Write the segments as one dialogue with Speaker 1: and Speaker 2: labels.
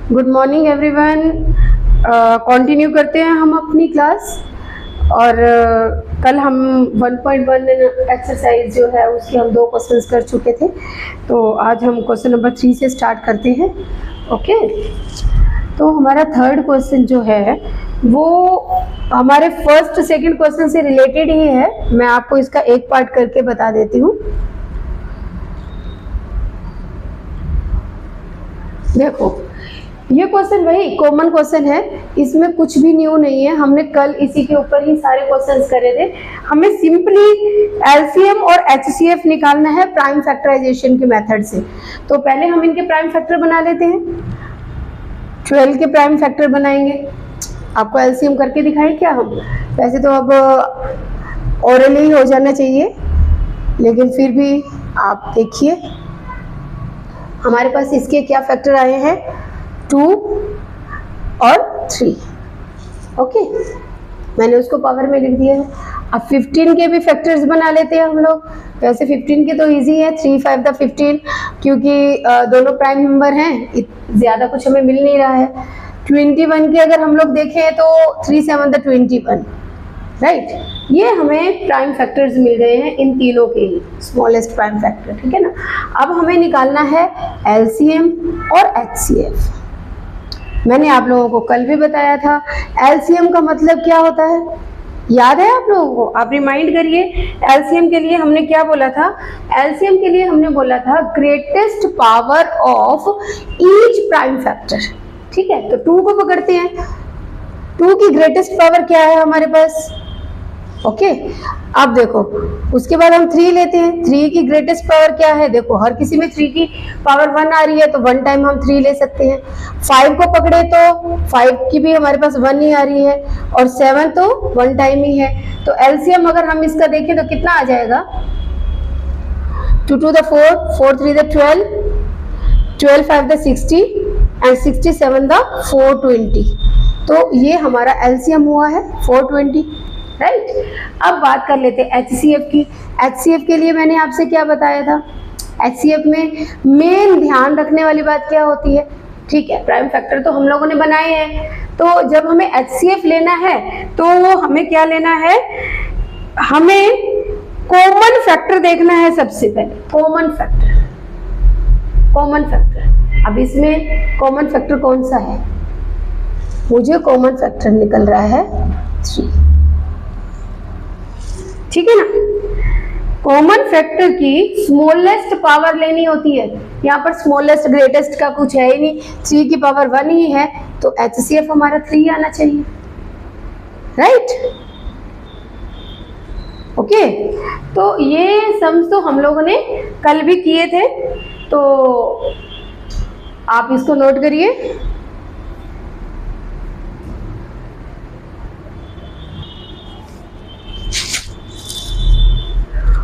Speaker 1: Good morning everyone. Continue करते हैं हम अपनी क्लास। और कल हम 1.1 एक्सरसाइज जो है उसके हम 2 क्वेश्चंस कर चुके थे, तो आज हम क्वेश्चन नंबर 3 से स्टार्ट करते हैं। ओके, तो हमारा थर्ड क्वेश्चन जो है वो हमारे फर्स्ट सेकंड क्वेश्चन से रिलेटेड ही है। मैं आपको इसका एक पार्ट करके बता देती हूँ। देखो, ये क्वेश्चन वही कॉमन क्वेश्चन है, इसमें कुछ भी न्यू नहीं है। हमने कल इसी के ऊपर ही सारे क्वेश्चंस करे थे। हमें सिंपली एलसीएम और एचसीएफ निकालना है प्राइम फैक्टराइजेशन के मेथड से। तो पहले हम इनके प्राइम फैक्टर बना लेते हैं। 12 के प्राइम फैक्टर बनाएंगे। आपको एलसीएम करके दिखाएं क्या हम? वैसे तो अब ओरली ही हो जाना चाहिए, लेकिन फिर भी आप देखिए हमारे पास इसके क्या फैक्टर आए हैं, 2 और 3। ओके, मैंने उसको पावर में लिख दिया है। अब 15 के भी फैक्टर्स बना लेते हैं हम लोग। वैसे 15 के तो इजी है, 3 5 द 15, क्योंकि दोनों प्राइम नंबर हैं, ज़्यादा कुछ हमें मिल नहीं रहा है। 21 के अगर हम लोग देखें तो 3 7 द 21, राइट। ये हमें प्राइम फैक्टर्स मिल गए हैं इन तीनों के ही, स्मॉलेस्ट प्राइम फैक्टर, ठीक है ना। अब हमें निकालना है एलसीएम और एचसीएफ। मैंने आप लोगों को कल भी बताया था एलसीएम का मतलब क्या होता है, याद है आप लोगों को? आप रिमाइंड करिए। एलसीएम के लिए हमने क्या बोला था? एलसीएम के लिए हमने बोला था greatest power of each prime factor, ठीक है। तो 2 को पकड़ते हैं। 2 की ग्रेटेस्ट पावर क्या है हमारे पास? ओके, अब देखो उसके बाद हम 3 लेते हैं। 3 की ग्रेटेस्ट पावर क्या है? देखो हर किसी में 3 की पावर 1 आ रही है, तो 1 टाइम हम 3 ले सकते हैं। 5 को पकड़े तो 5 की भी हमारे पास 1 ही आ रही है, और 7 तो 1 टाइम ही है। तो एलसीएम अगर हम इसका देखें तो कितना आ जाएगा? 2 2 the 4, 4 3 the 12, 12 5 the 60 and 67 the 420। तो ये हमारा एलसीएम हुआ है 420, राइट। अब बात कर लेते हैं एचसीएफ की। एचसीएफ के लिए मैंने आपसे क्या बताया था? एचसीएफ में मेन ध्यान रखने वाली बात क्या होती है? ठीक है, प्राइम फैक्टर तो हम लोगों ने बनाए हैं, तो जब हमें एचसीएफ लेना है तो हमें क्या लेना है? हमें कॉमन फैक्टर देखना है सबसे पहले। Common factor, common factor. अब इसमें कॉमन फैक्टर कौन सा है? मुझे कॉमन फैक्टर निकल रहा है 3, ठीक है ना। कॉमन फैक्टर की स्मॉलेस्ट पावर लेनी होती है। यहाँ पर स्मॉलेस्ट ग्रेटेस्ट का कुछ है ही नहीं, 3 की पावर 1 ही है, तो एचसीएफ हमारा 3 आना चाहिए, राइट। ओके, तो ये सम्स तो हम लोगों ने कल भी किए थे, तो आप इसको नोट करिए।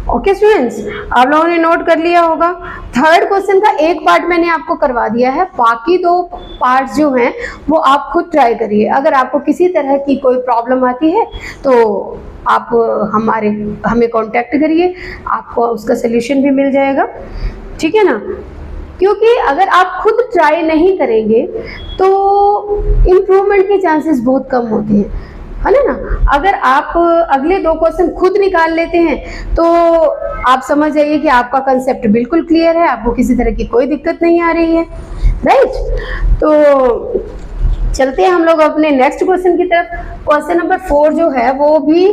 Speaker 1: ओके स्टूडेंट्स, आप लोगों ने नोट कर लिया होगा। थर्ड क्वेश्चन का एक पार्ट मैंने आपको करवा दिया है, बाकी 2 पार्ट्स जो हैं वो आप खुद ट्राई करिए। अगर आपको किसी तरह की कोई प्रॉब्लम आती है तो आप हमें कांटेक्ट करिए, आपको उसका सलूशन भी मिल जाएगा, ठीक है ना। क्योंकि अगर आप खुद ट्राई नहीं करेंगे तो इम्प्रूवमेंट के चांसेस बहुत कम होते हैं, है ना। अगर आप अगले 2 क्वेश्चन खुद निकाल लेते हैं तो आप समझ जाइए कि आपका कंसेप्ट बिल्कुल क्लियर है, आपको किसी तरह की कोई दिक्कत नहीं आ रही है, राइट। तो चलते हैं हम लोग अपने नेक्स्ट क्वेश्चन की तरफ। क्वेश्चन नंबर 4 जो है वो भी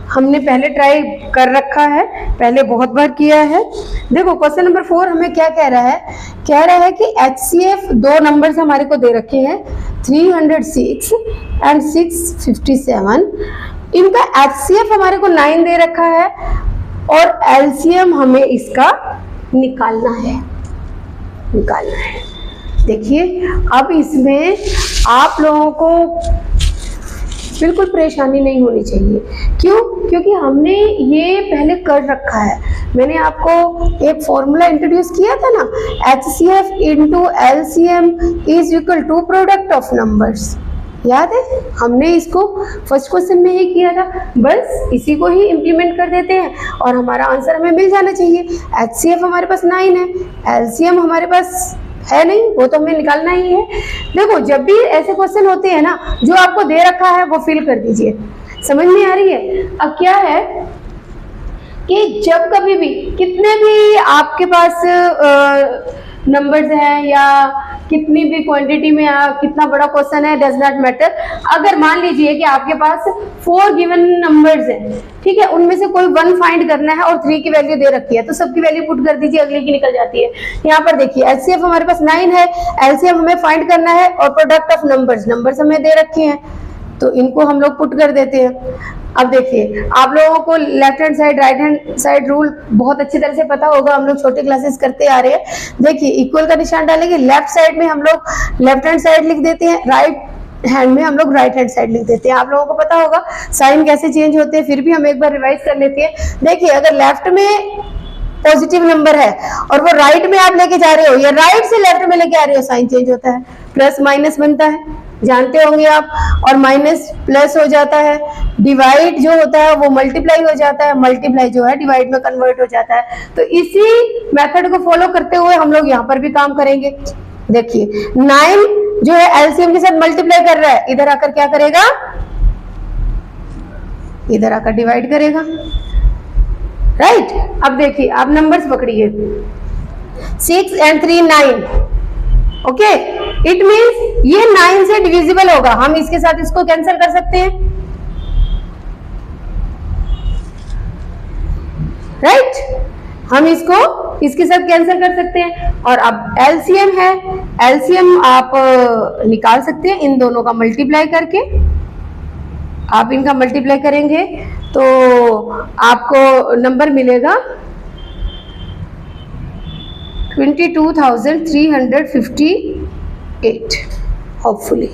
Speaker 1: हमने पहले ट्राई कर रखा है, पहले बहुत बार किया है। देखो क्वेश्चन नंबर 4 हमें क्या कह रहा है? कह रहा है कि एचसीएफ 2 नंबर्स हमारे को दे रखे हैं, 306 एंड 657। इनका एचसीएफ हमारे को 9 दे रखा है, और एलसीएम हमें इसका निकालना है। देखिए, अब इसमें आप लोगों को बिल्कुल परेशानी नहीं होनी चाहिए। क्यों? क्योंकि हमने ये पहले कर रखा है। मैंने आपको एक फॉर्मूला इंट्रोड्यूस किया था ना, HCF into LCM is equal to product of numbers, याद है? हमने इसको फर्स्ट क्वेश्चन में ही किया था। बस इसी को ही इम्प्लीमेंट कर देते हैं और हमारा आंसर हमें मिल जाना चाहिए। एचसीएफ हमारे पास 9 है, एलसीएम हमारे पास है नहीं, वो तो हमें निकालना ही है। देखो जब भी ऐसे क्वेश्चन होते हैं ना, जो आपको दे रखा है वो फिल कर दीजिए। समझ में आ रही है? अब क्या है कि जब कभी भी कितने भी आपके पास नंबर्स हैं या कितनी भी क्वांटिटी में कितना बड़ा क्वेश्चन है, डज नॉट मैटर। अगर मान लीजिए कि आपके पास 4 गिवन नंबर्स हैं, ठीक है, उनमें से कोई 1 फाइंड करना है और 3 की वैल्यू दे रखी है, तो सबकी वैल्यू पुट कर दीजिए, अगले की निकल जाती है। यहाँ पर देखिए एचसीएफ हमारे पास 9 है, एलसीएम हमें फाइंड करना है और प्रोडक्ट ऑफ नंबर्स हमें दे रखे हैं, तो इनको हम लोग पुट कर देते हैं। अब देखिए आप लोगों को left hand side right hand side rule बहुत अच्छी तरह से पता होगा, हम लोग छोटे क्लासेस करते आ रहे हैं। देखिए इक्वल का निशान डालेंगे, लेफ्ट साइड में हम लोग लेफ्ट हैंड साइड लिख देते हैं, राइट हैंड में हम लोग राइट हैंड साइड लिख देते हैं। आप लोगों को पता होगा साइन कैसे चेंज होते हैं, फिर भी हम एक बार रिवाइज कर लेते हैं। देखिए अगर लेफ्ट में पॉजिटिव नंबर है और वो राइट में आप लेके जा रहे हो या राइट से लेफ्ट में लेके आ रहे हो, साइन चेंज होता है, प्लस माइनस बनता है, जानते होंगे आप, और माइनस प्लस हो जाता है, डिवाइड जो होता है वो मल्टीप्लाई हो जाता है, मल्टीप्लाई जो है डिवाइड में कन्वर्ट हो जाता है। तो इसी मेथड को फॉलो करते हुए हम लोग यहाँ पर भी काम करेंगे। देखिए 9 जो है एलसीएम के साथ मल्टीप्लाई कर रहा है, इधर आकर क्या करेगा, इधर आकर डिवाइड करेगा, राइट। अब देखिए आप नंबर्स पकड़िए, 6 and 3 9, ओके, इट मीन्स ये 9 से डिविजिबल होगा, हम इसके साथ इसको कैंसिल कर सकते हैं, राइट, हम इसको इसके साथ कैंसिल कर सकते हैं। और अब एलसीएम है, एलसीएम आप निकाल सकते हैं इन दोनों का मल्टीप्लाई करके, आप इनका मल्टीप्लाई करेंगे तो आपको नंबर मिलेगा 22,358 होपफुली,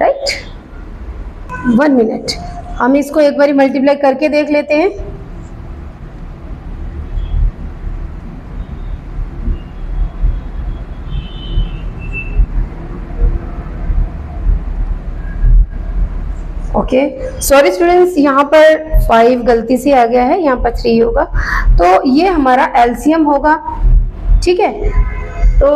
Speaker 1: राइट। 1 मिनट, हम इसको एक बार मल्टीप्लाई करके देख लेते हैं। ओके, सॉरी स्टूडेंट्स, यहाँ पर 5 गलती से आ गया है, यहाँ पर 3 होगा, तो ये हमारा एलसीएम होगा, ठीक है। तो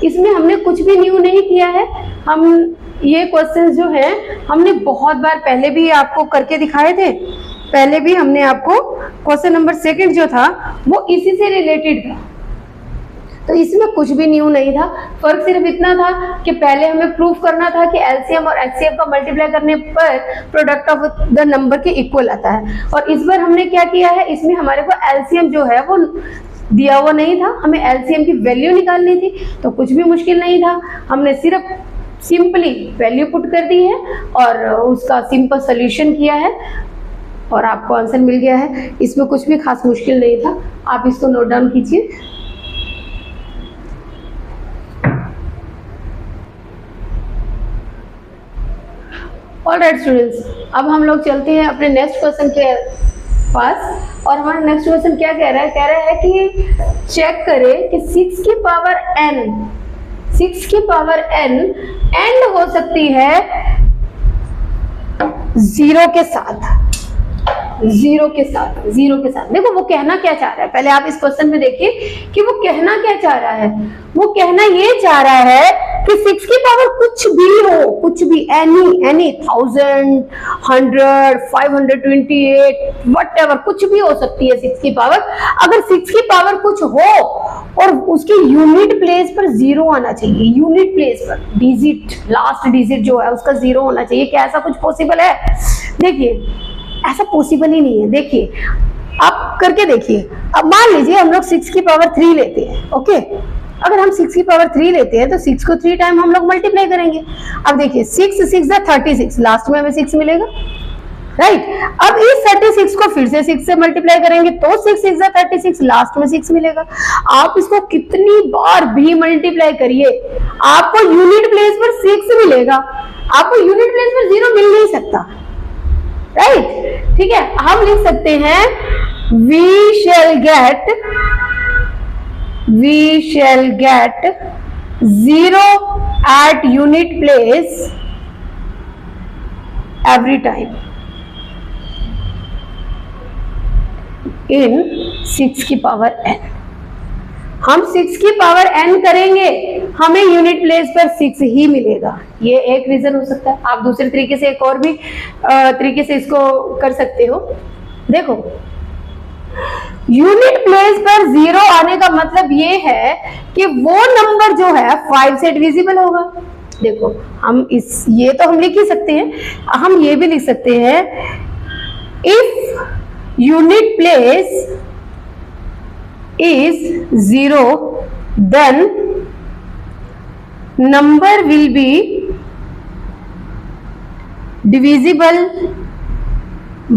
Speaker 1: इसमें हमने कुछ भी न्यू नहीं किया है, हम ये क्वेश्चंस जो है हमने बहुत बार पहले भी आपको करके दिखाए थे, पहले भी हमने आपको क्वेश्चन नंबर 2 जो था वो इसी से रिलेटेड था, तो इसमें कुछ भी न्यू नहीं था। फर्क सिर्फ इतना था कि पहले हमें प्रूफ करना था कि एलसीएम और एचसीएफ का मल्टीप्लाई करने पर प्रोडक्ट ऑफ द नंबर के इक्वल आता है, और इस बार हमने क्या किया है, इसमें हमारे को एलसीएम जो है वो दिया हुआ नहीं था, हमें एलसीएम की वैल्यू निकालनी थी, तो कुछ भी मुश्किल नहीं था, हमने सिर्फ सिंपली वैल्यू पुट कर दी है और उसका सिंपल सोल्यूशन किया है और आपको आंसर मिल गया है। इसमें कुछ भी खास मुश्किल नहीं था, आप इसको नोट डाउन कीजिए। ऑलराइट स्टूडेंट्स, अब हम लोग चलते हैं अपने नेक्स्ट क्वेश्चन के पास, और हमारा नेक्स्ट क्वेश्चन क्या कह रहा है कि चेक करें कि 6 की पावर n एंड हो सकती है 0 के साथ। देखो वो कहना क्या चाह रहा है, पहले आप इस क्वेश्चन में देखिए कि वो कहना क्या चाह रहा है। वो कहना ये चाह रहा है कि 6 की पावर कुछ भी हो, कुछ भी, एनी 1000, 100, 528, व्हाटएवर, कुछ भी हो सकती है 6 की पावर। अगर 6 की पावर कुछ हो और उसके यूनिट प्लेस पर 0 आना चाहिए, यूनिट प्लेस पर डिजिट, लास्ट डिजिट जो है उसका 0 होना चाहिए, क्या ऐसा कुछ पॉसिबल है? देखिए ऐसा पॉसिबल ही नहीं है। देखिए आप करके देखिए, अब मान लीजिए हम लोग 6 की पावर 3 लेते हैं, ओके, अगर हम 6 की पावर 3 लेते हैं तो 6 को 3 टाइम हम लोग मल्टीप्लाई करेंगे। अब देखिए 6 6 36, लास्ट में हमें 6 मिलेगा, राइट। अब इस 36 को फिर से 6 से मल्टीप्लाई करेंगे तो 6 6 36, लास्ट में 6 मिलेगा। आप इसको कितनी बार भी मल्टीप्लाई करिए आपको यूनिट प्लेस पर 6 मिलेगा, आपको यूनिट प्लेस पर 0 मिल नहीं सकता, राइट। ठीक है, हम लिख सकते हैं we shall get 0 at unit place every time in 6 की पावर n। हम 6 की पावर n करेंगे, हमें यूनिट प्लेस पर 6 ही मिलेगा। ये एक रीजन हो सकता है। आप दूसरे तरीके से एक और भी तरीके से इसको कर सकते हो। देखो, यूनिट प्लेस पर 0 आने का मतलब ये है कि वो नंबर जो है 5 से डिविजिबल होगा। देखो, हम ये तो हम लिख ही सकते हैं, हम ये भी लिख सकते हैं, if unit place is 0 then number will be divisible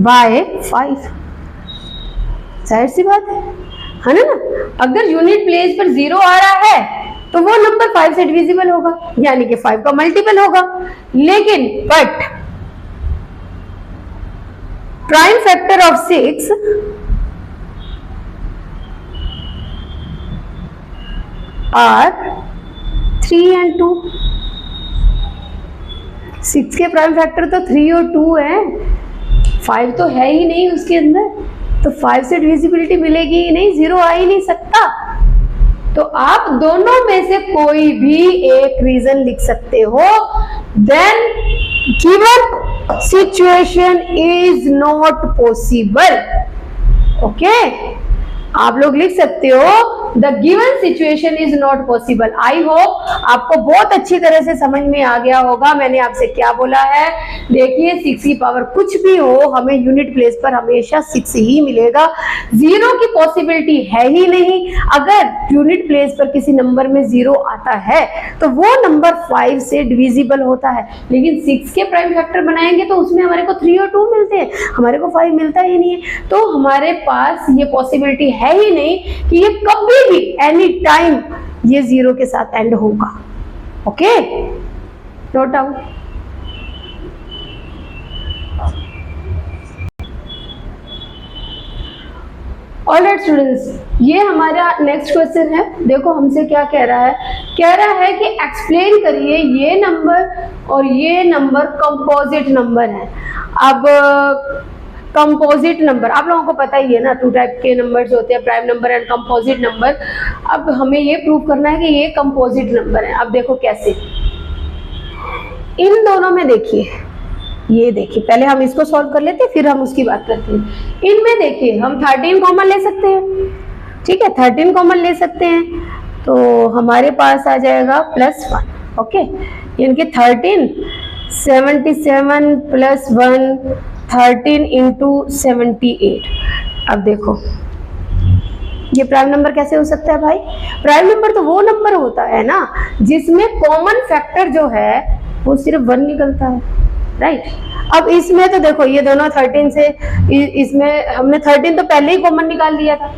Speaker 1: by 5। जाहिर सी बात है ना। अगर यूनिट प्लेस पर 0 आ रहा है तो वो नंबर 5 से डिविजिबल होगा, यानी कि 5 का मल्टीपल होगा। लेकिन but prime factor of 6 are 3 and 2। 6 के प्राइम फैक्टर तो 3 और 2 है, 5 तो है ही नहीं उसके अंदर, तो 5 से डिविजिबिलिटी मिलेगी ही नहीं, 0 आ ही नहीं सकता। तो आप दोनों में से कोई भी एक रीजन लिख सकते हो। Then given situation is not possible. Okay, आप लोग लिख सकते हो the given situation is not possible. I hope आपको बहुत अच्छी तरह से समझ में आ गया होगा मैंने आपसे क्या बोला है। देखिए, 6 की पावर कुछ भी हो, हमें यूनिट प्लेस पर हमेशा 6 ही मिलेगा, 0 की पॉसिबिलिटी है ही नहीं। अगर यूनिट प्लेस पर किसी नंबर में 0 आता है तो वो नंबर 5 से डिविजिबल होता है। लेकिन 6 के प्राइम फैक्टर बनाएंगे तो उसमें हमारे को 3 और 2 मिलते हैं, हमारे को 5 मिलता ही नहीं है। तो हमारे पास ये पॉसिबिलिटी है ही नहीं कि ये कभी भी एनी टाइम ये 0 के साथ एंड होगा। Okay, note down. Alright students, ये हमारा नेक्स्ट क्वेश्चन है। देखो हमसे क्या कह रहा है, कह रहा है कि एक्सप्लेन करिए ये नंबर और ये नंबर कंपोजिट नंबर है। अब कंपोजिट नंबर आप लोगों को पता ही है ना, 2 टाइप के नंबर्स होते हैं, prime number and composite number. अब हमें ये प्रूव करना है कि ये कंपोजिट नंबर है। अब देखो कैसे, इन दोनों में देखिए, ये देखिए, पहले हम इसको सॉल्व कर लेते हैं फिर हम उसकी बात करते हैं। इनमें देखिए हम 13 कॉमन ले सकते हैं, ठीक है, 13 कॉमन ले सकते हैं, तो हमारे पास आ जाएगा +1। ओके, यानी कि 13 77 + 1 13 × 78। अब देखो ये प्राइम नंबर कैसे हो सकता है भाई? प्राइम नंबर तो वो नंबर होता है ना जिसमें कॉमन फैक्टर जो है वो सिर्फ 1 निकलता है, राइट। अब इसमें तो देखो ये दोनों 13 से, इसमें हमने 13 तो पहले ही कॉमन निकाल लिया था,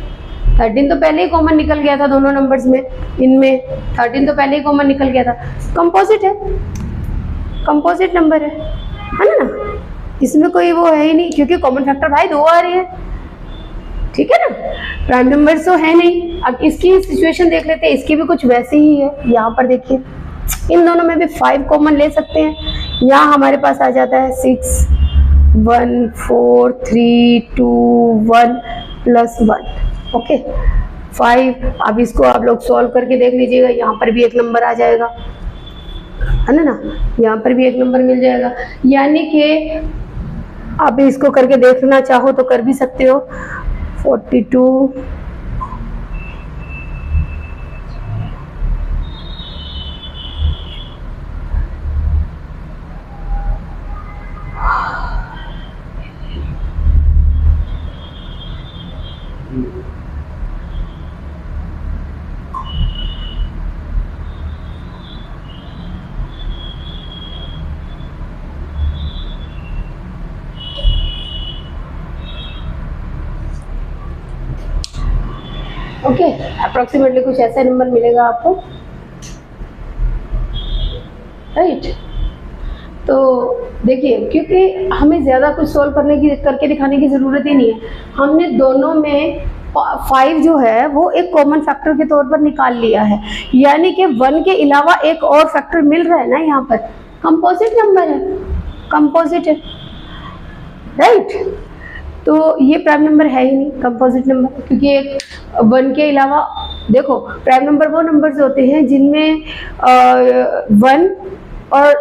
Speaker 1: 13 तो पहले ही कॉमन निकल गया था दोनों नंबर्स में। इनमें 13 तो पहले ही कॉमन निकल गया था, कंपोजिट है, कंपोजिट नंबर है ना, इसमें कोई वो है ही नहीं क्योंकि कॉमन फैक्टर भाई 2 आ रही है, ठीक है ना, प्राइम नंबर तो है नहीं। अब इसकी सिचुएशन देख लेते हैं, इसकी भी कुछ वैसे ही है। यहाँ पर देखिए इन दोनों में भी 5 कॉमन ले सकते हैं। यहाँ हमारे पास आ जाता है 6 1 4 3 2 1 + 1। ओके 5। अब इसको आप लोग सॉल्व करके देख लीजिएगा, यहाँ पर भी एक नंबर आ जाएगा, है ना, यहाँ पर भी एक नंबर मिल जाएगा। यानी कि आप इसको करके देखना चाहो तो कर भी सकते हो। 42 ओके, अप्रोक्सीमेटली कुछ ऐसा नंबर मिलेगा आपको, राइट। तो देखिए क्योंकि हमें ज़्यादा कुछ सॉल्व करके दिखाने की ज़रूरत ही नहीं है, हमने दोनों में 5 जो है वो एक कॉमन फैक्टर के तौर पर निकाल लिया है, यानी कि 1 के अलावा एक और फैक्टर मिल रहा है ना, यहाँ पर कंपोजिट नंबर है, कंपोजिट है, राइट। तो ये प्राइम नंबर है ही नहीं, कंपोजिट नंबर, क्योंकि एक 1 के अलावा देखो प्राइम नंबर वो नंबर्स होते हैं जिनमें 1 और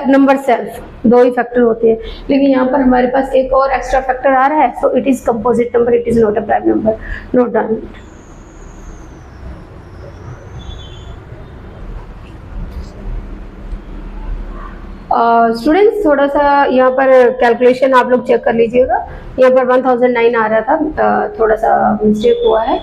Speaker 1: नंबर सेल्फ दो ही फैक्टर होते हैं, लेकिन यहाँ पर हमारे पास एक और एक्स्ट्रा फैक्टर आ रहा है, so it is composite number, it is not a prime number, note down. Students थोड़ा सा यहाँ पर कैलकुलेशन आप लोग चेक कर लीजिएगा, यहाँ पर 1009 आ रहा था, थोड़ा सा मिस्टेक हुआ है,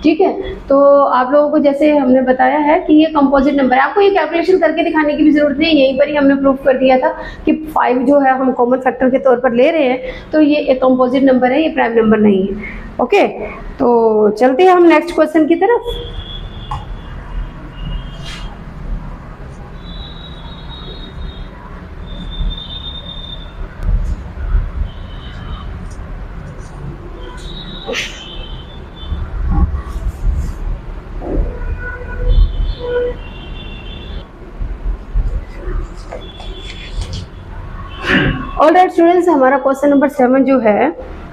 Speaker 1: ठीक है। तो आप लोगों को जैसे हमने बताया है कि ये कंपोजिट नंबर है, आपको ये कैलकुलेशन करके दिखाने की भी जरूरत नहीं, यहीं पर ही हमने प्रूव कर दिया था कि 5 जो है हम कॉमन फैक्टर के तौर पर ले रहे हैं, तो ये एक कंपोजिट नंबर है, ये प्राइम नंबर नहीं है। ओके, तो चलते हैं हम नेक्स्ट क्वेश्चन की तरफ। ऑलराइट स्टूडेंट्स, हमारा क्वेश्चन नंबर 7 जो है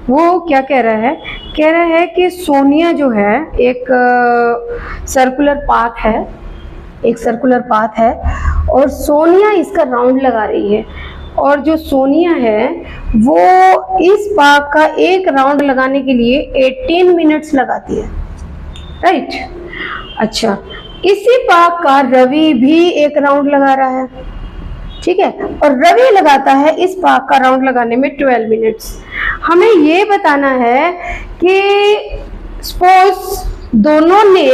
Speaker 1: वो क्या कह रहा है, कह रहा है कि सोनिया जो है एक सर्कुलर पाथ है, एक सर्कुलर पाथ है और सोनिया इसका राउंड लगा रही है, और जो सोनिया है वो इस पाथ का एक राउंड लगाने के लिए 18 मिनट्स लगाती है, राइट। अच्छा, इसी पाथ का रवि भी एक राउंड लगा रहा है, ठीक है, और रवि लगाता है इस पाथ का राउंड लगाने में 12 मिनट्स। हमें ये बताना है कि सपोज दोनों ने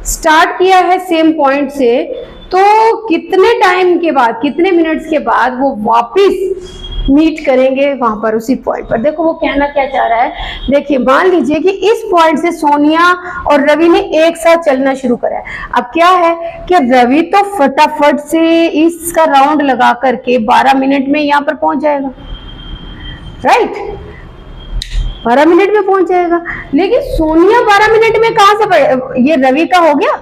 Speaker 1: स्टार्ट किया है सेम पॉइंट से, तो कितने टाइम के बाद, कितने मिनट्स के बाद वो वापस मीट करेंगे वहां पर उसी पॉइंट पर। देखो वो कहना क्या चाह रहा है, देखिए मान लीजिए कि इस पॉइंट से सोनिया और रवि ने एक साथ चलना शुरू करा है। अब क्या है कि रवि तो फटाफट से इसका राउंड लगा करके 12 मिनट में यहाँ पर पहुंच जाएगा, राइट, 12 मिनट में पहुंच जाएगा। लेकिन सोनिया 12 मिनट में कहां से, ये रवि का हो गया,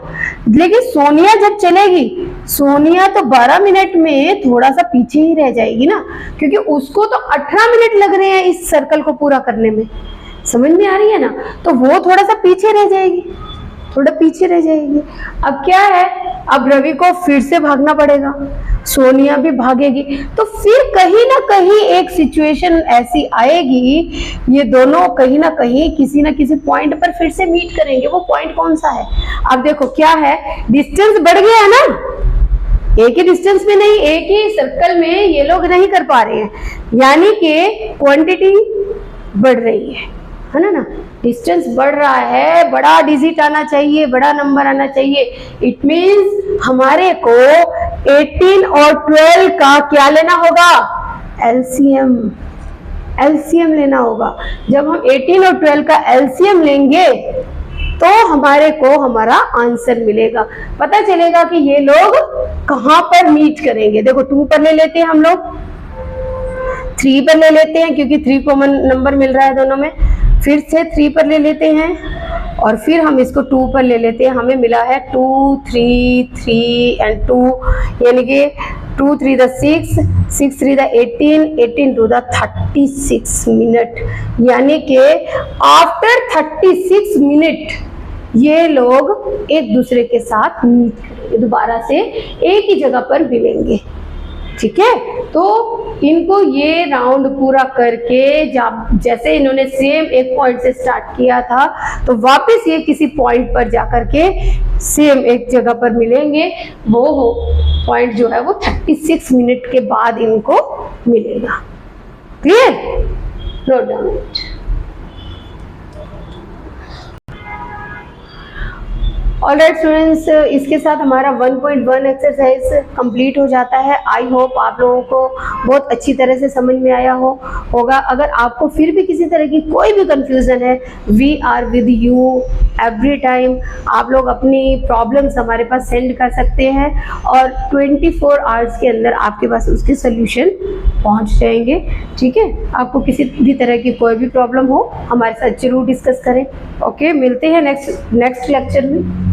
Speaker 1: लेकिन सोनिया जब चलेगी, सोनिया तो 12 मिनट में थोड़ा सा पीछे ही रह जाएगी ना, क्योंकि उसको तो 18 मिनट लग रहे हैं इस सर्कल को पूरा करने में, समझ में आ रही है ना, तो वो थोड़ा सा पीछे रह जाएगी, थोड़ा पीछे रह जाएगी। अब क्या है, अब रवि को फिर से भागना पड़ेगा, सोनिया भी भागेगी, तो फिर कहीं ना कहीं एक सिचुएशन ऐसी आएगी, ये दोनों कहीं ना कहीं किसी ना किसी पॉइंट पर फिर से मीट करेंगे। वो पॉइंट कौन सा है, अब देखो क्या है, डिस्टेंस बढ़ गया है ना, एक ही डिस्टेंस में नहीं, एक ही सर्कल में ये लोग नहीं कर पा रहे हैं, यानी कि क्वांटिटी बढ़ रही है ना, डिस्टेंस बढ़ रहा है, बड़ा डिजिट आना चाहिए, बड़ा नंबर आना चाहिए। इट मींस हमारे को 18 और 12 का क्या लेना होगा, एलसीएम, एलसीएम लेना होगा। जब हम 18 और 12 का एलसीएम लेंगे तो हमारे को हमारा आंसर मिलेगा, पता चलेगा कि ये लोग कहां पर मीट करेंगे। देखो 2 पर ले लेते हैं हम लोग, 3 पर ले लेते हैं क्योंकि 3 कॉमन नंबर मिल रहा है दोनों में, फिर से 3 पर ले लेते हैं और फिर हम इसको 2 पर ले लेते हैं, हमें मिला है 2 3 3 एंड 2, यानी कि 2 3 द 6 6 3 द 18 18 2 द 36 मिनट, यानी कि आफ्टर 36 मिनट ये लोग एक दूसरे के साथ मीट करेंगे, दोबारा से एक ही जगह पर मिलेंगे, ठीक है। तो इनको ये राउंड पूरा करके जैसे इन्होंने सेम एक पॉइंट से स्टार्ट किया था, तो वापस ये किसी पॉइंट पर जाकर के सेम एक जगह पर मिलेंगे। वो पॉइंट जो है वो 36 मिनट के बाद इनको मिलेगा। Clear, note down it. Alright students, इसके साथ हमारा 1.1 एक्सरसाइज कंप्लीट हो जाता है। आई होप आप लोगों को बहुत अच्छी तरह से समझ में आया होगा। अगर आपको फिर भी किसी तरह की कोई भी कंफ्यूजन है, we are with you every time. आप लोग अपनी प्रॉब्लम्स हमारे पास सेंड कर सकते हैं और 24 आवर्स के अंदर आपके पास उसके सोल्यूशन पहुंच जाएंगे, ठीक है। आपको किसी भी तरह की कोई भी प्रॉब्लम हो, हमारे साथ जरूर डिस्कस करें। ओके, मिलते हैं नेक्स्ट लेक्चर में।